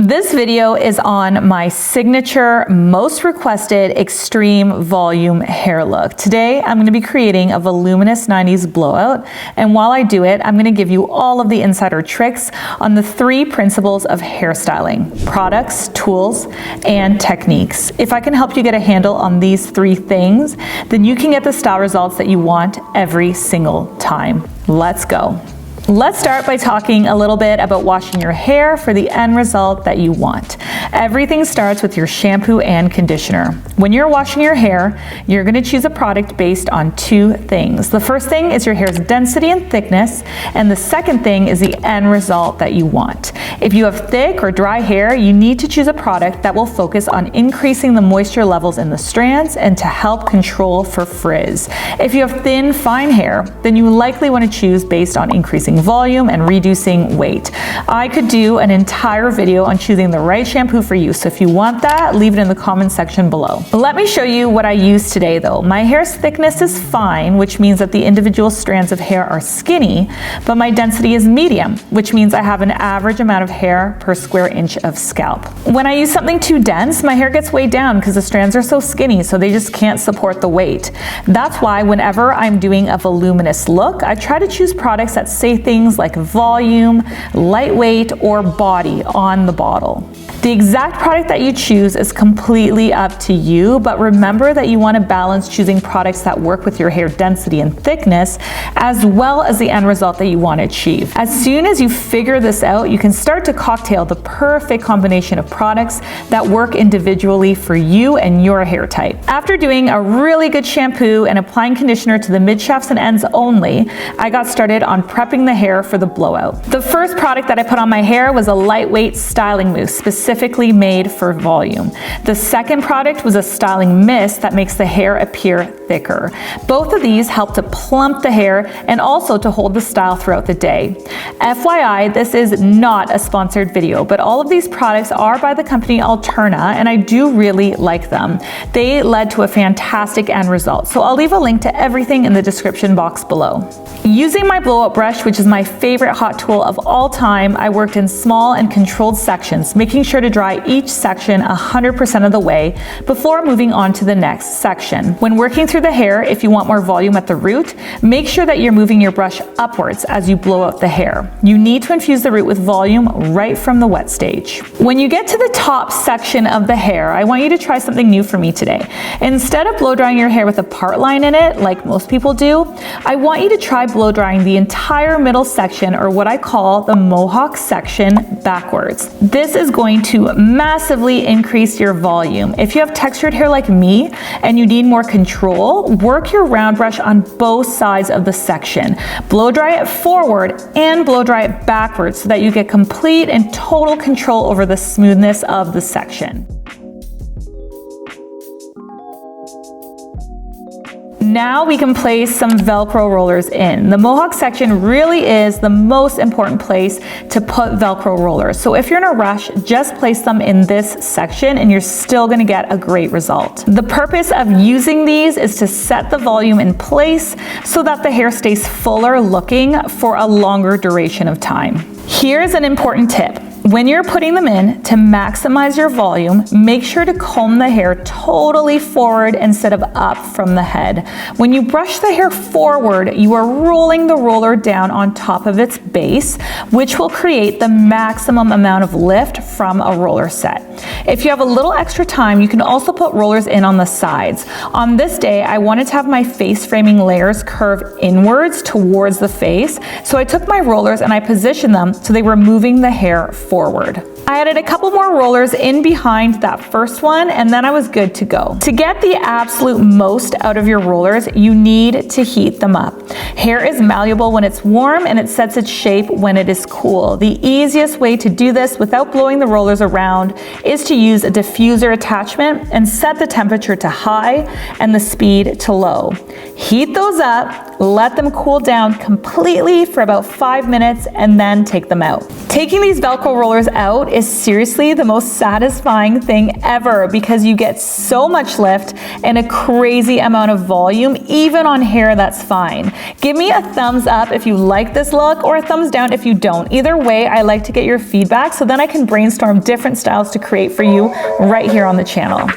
This video is on my signature, most requested extreme volume hair look. Today, I'm going to be creating a voluminous 90s blowout, and while I do it, I'm going to give you all of the insider tricks on the 3 principles of hairstyling: products, tools, and techniques. If I can help you get a handle on these 3 things, then you can get the style results that you want every single time. Let's go. Let's start by talking a little bit about washing your hair for the end result that you want. Everything starts with your shampoo and conditioner. When you're washing your hair, you're going to choose a product based on 2 things. The first thing is your hair's density and thickness, and the second thing is the end result that you want. If you have thick or dry hair, you need to choose a product that will focus on increasing the moisture levels in the strands and to help control for frizz. If you have thin, fine hair, then you likely want to choose based on increasing volume and reducing weight. I could do an entire video on choosing the right shampoo for you, so if you want that, leave it in the comment section below. Let me show you what I use today though. My hair's thickness is fine, which means that the individual strands of hair are skinny, but my density is medium, which means I have an average amount of hair per square inch of scalp. When I use something too dense, my hair gets weighed down because the strands are so skinny, so they just can't support the weight. That's why whenever I'm doing a voluminous look, I try to choose products that say things like volume, lightweight, or body on the bottle. The exact product that you choose is completely up to you, but remember that you want to balance choosing products that work with your hair density and thickness, as well as the end result that you want to achieve. As soon as you figure this out, you can start to cocktail the perfect combination of products that work individually for you and your hair type. After doing a really good shampoo and applying conditioner to the mid shafts and ends only, I got started on prepping the hair for the blowout. The first product that I put on my hair was a lightweight styling mousse, specifically made for volume. The second product was a styling mist that makes the hair appear thicker. Both of these help to plump the hair and also to hold the style throughout the day. FYI, this is not a sponsored video, but all of these products are by the company Alterna, and I do really like them. They led to a fantastic end result, so I'll leave a link to everything in the description box below. Using my blowout brush, which is my favorite hot tool of all time, I worked in small and controlled sections, making sure to dry each section 100% of the way before moving on to the next section. When working through the hair, if you want more volume at the root, make sure that you're moving your brush upwards as you blow out the hair. You need to infuse the root with volume right from the wet stage. When you get to the top section of the hair, I want you to try something new for me today. Instead of blow drying your hair with a part line in it, like most people do, I want you to try blow drying the entire middle section, or what I call the mohawk section, backwards. This is going to massively increase your volume. If you have textured hair like me and you need more control, work your round brush on both sides of the section. Blow dry it forward and blow dry it backwards so that you get complete and total control over the smoothness of the section. Now we can place some Velcro rollers in. The mohawk section really is the most important place to put Velcro rollers. So if you're in a rush, just place them in this section and you're still gonna get a great result. The purpose of using these is to set the volume in place so that the hair stays fuller looking for a longer duration of time. Here's an important tip. When you're putting them in, to maximize your volume, make sure to comb the hair totally forward instead of up from the head. When you brush the hair forward, you are rolling the roller down on top of its base, which will create the maximum amount of lift from a roller set. If you have a little extra time, you can also put rollers in on the sides. On this day, I wanted to have my face framing layers curve inwards towards the face, so I took my rollers and I positioned them so they were moving the hair forward. I added a couple more rollers in behind that first one, and then I was good to go. To get the absolute most out of your rollers, you need to heat them up. Hair is malleable when it's warm, and it sets its shape when it is cool. The easiest way to do this without blowing the rollers around is to use a diffuser attachment and set the temperature to high and the speed to low. Heat those up, let them cool down completely for about 5 minutes, and then take them out. Taking these Velcro rollers out is seriously the most satisfying thing ever because you get so much lift and a crazy amount of volume, even on hair that's fine. Give me a thumbs up if you like this look or a thumbs down if you don't. Either way, I like to get your feedback so then I can brainstorm different styles to create for you right here on the channel.